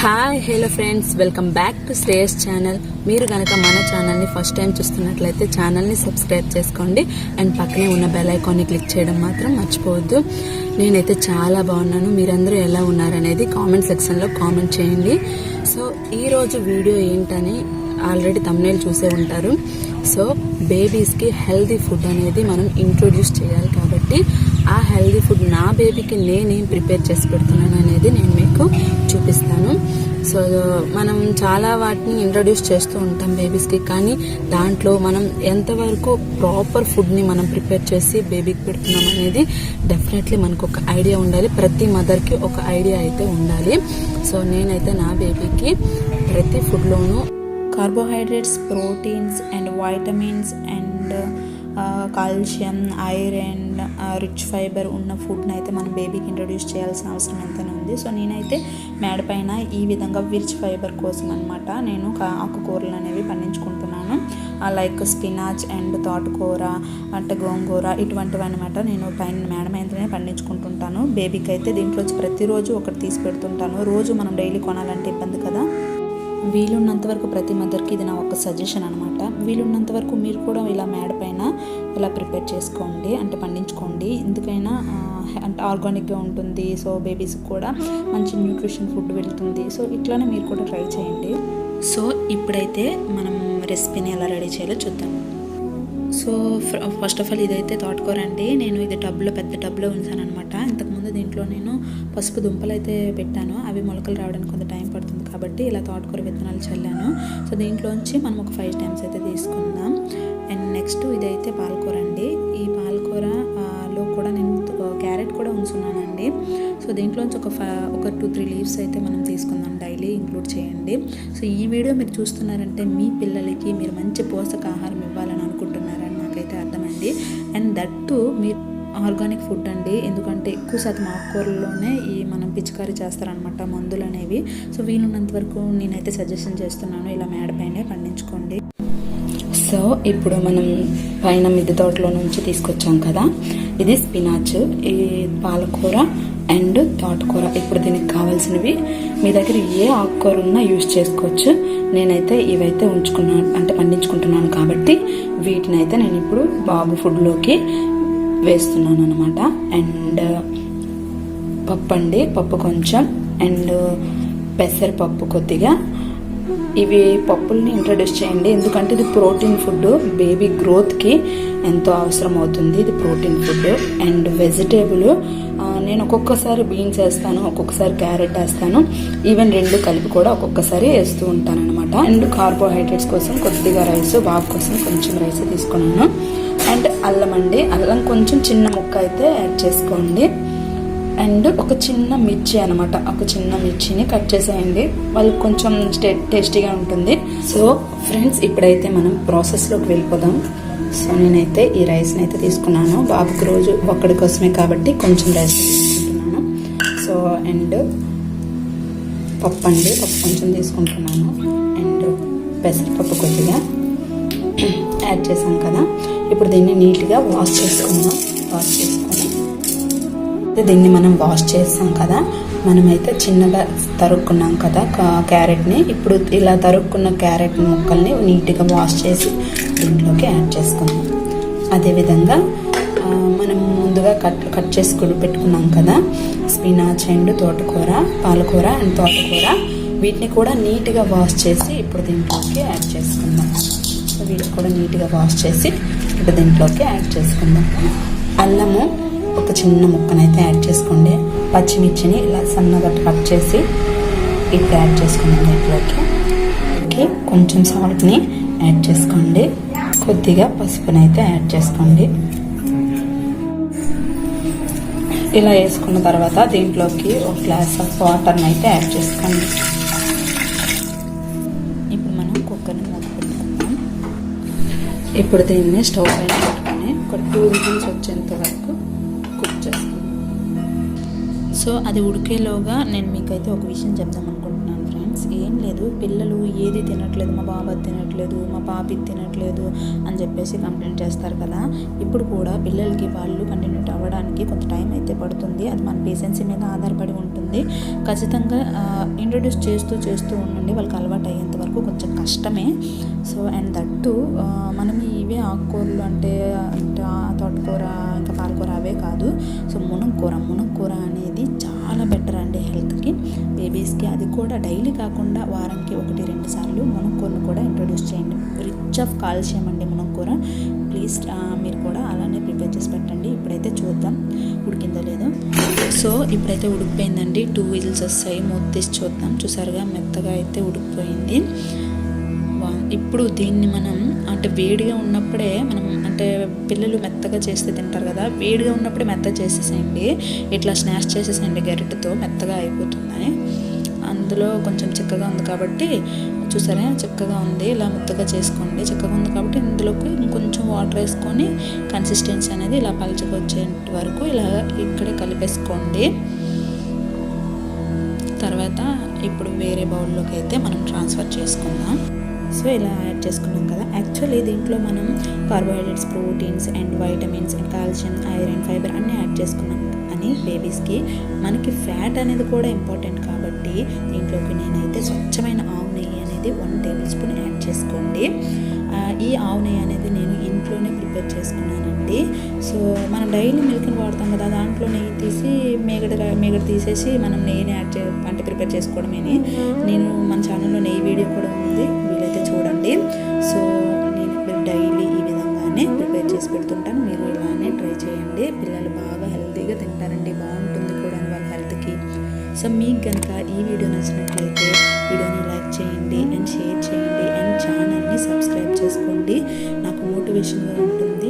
Hi hello friends, welcome back to Shreyas channel. మీరు కనుక మన ఛానల్ని ఫస్ట్ టైం చూస్తున్నట్లయితే ఛానల్ని సబ్స్క్రైబ్ చేసుకోండి అండ్ పక్కనే ఉన్న బెల్ ఐకాన్ని క్లిక్ చేయడం మాత్రం మర్చిపోవద్దు. నేనైతే చాలా బాగున్నాను. మీరందరూ ఎలా ఉన్నారనేది కామెంట్ సెక్షన్లో కామెంట్ చేయండి. సో ఈరోజు వీడియో ఏంటని ఆల్రెడీ థంబ్నెయిల్ చూసే ఉంటారు. సో బేబీస్కి హెల్దీ ఫుడ్ అనేది మనం ఇంట్రొడ్యూస్ చేయాలి కాబట్టి ఆ హెల్దీ ఫుడ్ నా బేబీకి నేనేం ప్రిపేర్ చేసి పెడుతున్నాను అనేది నేను మీకు చూపిస్తాను. సో మనం చాలా వాటిని ఇంట్రొడ్యూస్ చేస్తూ ఉంటాం బేబీస్కి, కానీ దాంట్లో మనం ఎంతవరకు ప్రాపర్ ఫుడ్ని మనం ప్రిపేర్ చేసి బేబీకి పెడుతున్నాం అనేది డెఫినెట్లీ మనకు ఒక ఐడియా ఉండాలి. ప్రతి మదర్కి ఒక ఐడియా అయితే ఉండాలి. సో నేనైతే నా బేబీకి ప్రతి ఫుడ్లోనూ carbohydrates, proteins and vitamins and calcium, iron, rich fibre ఉన్న ఫుడ్ని అయితే మనం బేబీకి ఇంట్రొడ్యూస్ చేయాల్సిన అవసరం ఎంతనే ఉంది. సో నేనైతే మేడ పైన ఈ విధంగా రిచ్ ఫైబర్ కోసం అనమాట నేను ఆకుకూరలు అనేవి పండించుకుంటున్నాను. లైక్ స్పినాచ్ అండ్ తోటకూర, అంటే గోంగూర, ఇటువంటివి అనమాట నేను పైన మేడ మీదనే పండించుకుంటుంటాను. బేబీకి అయితే దీంట్లో ప్రతిరోజు ఒకటి తీసి పెడుతుంటాను. రోజు మనం డైలీ కొనాలంటే ఇబ్బంది కదా. వీలున్నంత వరకు ప్రతి మదర్కి ఇది నా ఒక సజెషన్ అనమాట. వీలున్నంత వరకు మీరు కూడా ఇలా మేడ పైన ఇలా ప్రిపేర్ చేసుకోండి, అంటే పండించుకోండి. ఎందుకైనా అంటే ఆర్గానిక్గా ఉంటుంది. సో బేబీస్కి కూడా మంచి న్యూట్రిషన్ ఫుడ్ వెళ్తుంది. సో ఇట్లానే మీరు కూడా ట్రై చేయండి. సో ఇప్పుడైతే మనం రెసిపీని ఎలా రెడీ చేయాలో చూద్దాం. సో ఫస్ట్ ఆఫ్ ఆల్ ఇదైతే తోటకూర అండి. నేను ఇది పెద్ద టబ్లో ఉంచాను అనమాట. ఇంతకుముందు దీంట్లో నేను పసుపు దుంపలు అయితే పెట్టాను. అవి మొలకలు రావడానికి కొంత టైం పడుతుంది కాబట్టి ఇలా తోటకూర విత్తనాలు చల్లాను. సో దీంట్లోంచి మనం ఒక 5 times అయితే తీసుకుందాం. అండ్ నెక్స్ట్ ఇదైతే పాలకూర అండి. ఈ పాలకూరలో కూడా నేను క్యారెట్ కూడా ఉంచున్నానండి. సో దీంట్లోంచి ఒక 2-3 leaves అయితే మనం తీసుకుందాం. డైలీ ఇంక్లూడ్ చేయండి. సో ఈ వీడియో మీరు చూస్తున్నారంటే మీ పిల్లలకి మీరు మంచి పోషకాహారం ఇవ్వాలని అనుకుంటున్నారని నాకైతే అర్థమైంది. అండ్ దట్టు మీరు ఆర్గానిక్ ఫుడ్ అండి. ఎందుకంటే ఎక్కువ శాతం ఆకుకూరల్లోనే ఈ మనం పిచికారీ చేస్తారనమాట మందులు అనేవి. సో వీలున్నంత వరకు నేనైతే సజెషన్ చేస్తున్నాను, ఇలా మేడపైనే పండించుకోండి. సో ఇప్పుడు మనం పైన మిద్దె తోటలో నుంచి తీసుకొచ్చాం కదా, ఇది స్పినాచ్, ఈ పాలకూర అండ్ తోటకూర. ఇప్పుడు దీనికి కావాల్సినవి మీ దగ్గర ఏ ఆకుకూర ఉన్నా యూజ్ చేసుకోవచ్చు. నేనైతే ఇవైతే ఉంచుకున్నాను, అంటే పండించుకుంటున్నాను కాబట్టి వీటిని అయితే నేను ఇప్పుడు బాబు ఫుడ్లోకి వేస్తున్నాను అనమాట. అండ్ పప్పు అండి, పప్పు కొంచెం, అండ్ పెసరపప్పు కొద్దిగా. ఇవి పప్పుల్ని ఇంట్రడ్యూస్ చేయండి, ఎందుకంటే ఇది ప్రోటీన్ ఫుడ్. బేబీ గ్రోత్కి ఎంతో అవసరం అవుతుంది ఇది ప్రోటీన్ ఫుడ్. అండ్ వెజిటేబుల్ నేను ఒక్కొక్కసారి బీన్స్ వేస్తాను, ఒక్కొక్కసారి క్యారెట్ వేస్తాను, ఈవెన్ 2 కలిపి కూడా ఒక్కొక్కసారి వేస్తూ ఉంటాను అనమాట. అండ్ కార్బోహైడ్రేట్స్ కోసం కొద్దిగా రైస్, బాబు కోసం కొంచెం రైస్ తీసుకున్నాను. అండ్ అల్లం అండి, అల్లం కొంచెం చిన్న ముక్క అయితే యాడ్ చేసుకోండి. అండ్ ఒక చిన్న మిర్చి అనమాట, ఒక చిన్న మిర్చిని కట్ చేసేయండి, వాళ్ళకి కొంచెం టేస్టీగా ఉంటుంది. సో ఫ్రెండ్స్, ఇప్పుడైతే మనం ప్రాసెస్లోకి వెళ్ళిపోదాం. సో నేనైతే ఈ రైస్ని అయితే తీసుకున్నాను. బాబుకి రోజు ఒక్కడి కోసమే కాబట్టి కొంచెం రైస్ తీసుకుంటున్నాను. సో అండ్ పప్పు అండి, పప్పు కొంచెం తీసుకుంటున్నాను. అండ్ పెసరపప్పు కొద్దిగా యాడ్ చేసాం కదా. ఇప్పుడు దీన్ని నీట్గా వాష్ చేసుకుందాం. వాష్ చేసుకొని దీన్ని మనం వాష్ చేస్తాం కదా, మనమైతే చిన్నగా తరుక్కున్నాం కదా క్యారెట్ని. ఇప్పుడు ఇలా తరుక్కున్న క్యారెట్ ముక్కల్ని నీట్గా వాష్ చేసి దీంట్లోకి యాడ్ చేసుకుందాం. అదేవిధంగా మనం ముందుగా కట్ చేసుకుని పెట్టుకున్నాం కదా స్పినాచ్ అండ్ తోటకూర, పాలకూర అండ్ తోటకూర, వీటిని కూడా నీట్గా వాష్ చేసి ఇప్పుడు దీంట్లోకి యాడ్ చేసుకుందాం. సో వీటిని కూడా నీట్గా వాష్ చేసి ఇప్పుడు దీంట్లోకి యాడ్ చేసుకుందాం. అల్లము ఒక చిన్న ముక్కనైతే యాడ్ చేసుకోండి. పచ్చిమిర్చిని ఇలా సన్నగా కట్ చేసి ఇప్పుడు యాడ్ చేసుకుందాం దీంట్లోకి. కొంచెం సాల్ట్ని యాడ్ చేసుకోండి, కొద్దిగా పసుపునైతే యాడ్ చేసుకోండి. ఇలా వేసుకున్న తర్వాత దీంట్లోకి ఒక గ్లాస్ ఆఫ్ వాటర్ని అయితే యాడ్ చేసుకోండి. ఇప్పుడు మనం కుక్కర్ని మూసుకుంటాం. ఇప్పుడు దీన్ని స్టవ్ పైన పెట్టుకొని ఒక 2 whistles వచ్చేంత వరకు కుక్ చేసుకుందాం. సో అది ఉడికేలోగా నేను మీకైతే ఒక విషయం చెప్దాం అనుకుంటున్నాను ఫ్రెండ్స్. ఏం లేదు, పిల్లలు ఏది తినట్లేదు, మా బాబు తినట్లేదు, మా పాపి తినట్లేదు అని చెప్పేసి కంప్లైంట్ చేస్తారు కదా. ఇప్పుడు కూడా పిల్లలకి వాళ్ళు కంటిన్యూ అవ్వడానికి కొంత టైం అయితే పడుతుంది. అది మన పేషెన్సీ మీద ఆధారపడి ఉంటుంది. ఖచ్చితంగా ఇంట్రడ్యూస్ చేస్తూ ఉండండి, వాళ్ళకి అలవాటు అయ్యేంత వరకు కొంచెం కష్టమే. సో అండ్ దట్టు మనం ఇవే ఆకుకూరలు అంటే తోటకూర ఇంకా పాలకూర అవే కాదు, సో మునక్కూర అనేది చాలా బెటర్ అండి హెల్త్కి, బేబీస్కి. అది కూడా డైలీ కాకుండా వారానికి 1-2 సార్లు మునక్కూరను కూడా ఇంట్రడ్యూస్ చేయండి. రిచ్ ఆఫ్ కాల్షియం అండి మునక్కూర. ప్లీజ్ మీరు కూడా అలానే ప్రిపేర్ చేసి పెట్టండి. ఇప్పుడైతే చూద్దాం ఉడికిందో లేదో. సో ఇప్పుడైతే ఉడికిపోయిందండి, 2 విజిల్స్ వస్తాయి. మూత తీసి చూద్దాం. చూసారుగా మెత్తగా అయితే ఉడికిపోయింది. ఇప్పుడు దీన్ని మనం అంటే వేడిగా ఉన్నప్పుడే మనం అంటే పిల్లలు మెత్తగా చేస్తే తింటారు కదా, వేడిగా ఉన్నప్పుడే మెత్తగా చేసేసేయండి, ఇట్లా స్నాష్ చేసేసేయండి గరిటెతో, మెత్తగా అయిపోతుంది. అందులో కొంచెం చిక్కగా ఉంది కాబట్టి చూసారా చిక్కగా ఉంది, ఇలా ముద్దగా చేసుకోండి. చిక్కగా ఉంది కాబట్టి ఇందులోకి ఇంకొంచెం వాటర్ వేసుకొని కన్సిస్టెన్సీ అనేది ఇలా పలుచగా వచ్చేంత వరకు ఇలా ఇక్కడే కలిపేసుకోండి. తర్వాత ఇప్పుడు వేరే బౌల్లోకి అయితే మనం ట్రాన్స్ఫర్ చేసుకుందాం. సో ఇలా యాడ్ చేసుకున్నాం కదా. యాక్చువల్లీ దీంట్లో మనం carbohydrates, proteins and vitamins and calcium, iron, fibre అన్నీ యాడ్ చేసుకున్నాం అని బేబీస్కి. మనకి ఫ్యాట్ అనేది కూడా ఇంపార్టెంట్ కాబట్టి దీంట్లోకి నేనైతే స్వచ్ఛమైన ఆవు నెయ్యి అనేది 1 టేబుల్ స్పూన్ యాడ్ చేసుకోండి. ఈ ఆవు నెయ్యి అనేది నేను ఇంట్లోనే ప్రిపేర్ చేసుకున్నానండి. సో మనం డైలీ మిల్క్ని వాడతాం కదా, దాంట్లో నెయ్యి తీసి మేగడ తీసేసి మనం నెయ్యిని యాడ్ అంటే ప్రిపేర్ చేసుకోవడమేని. నేను మన ఛానల్లో నెయ్యి వీడియో కూడా ఉంది, వీలైతే చూడండి. సో నేను డైలీ ఈ విధంగానే ప్రిపేర్ చేసి పెడుతుంటాను, మీరు ఇలానే ట్రై చేయండి. పిల్లలు బాగా హెల్తీగా తింటారండి, బాగుంటుంది కూడా వాళ్ళ హెల్త్కి. సో మీకు కనుక ఈ వీడియో నచ్చినట్లయితే వీడియోని లైక్ చేయండి అండ్ షేర్ చేయండి అండ్ ఛానల్ని సబ్స్క్రైబ్ చేసుకోండి, నాకు మోటివేషన్గా ఉంటుంది.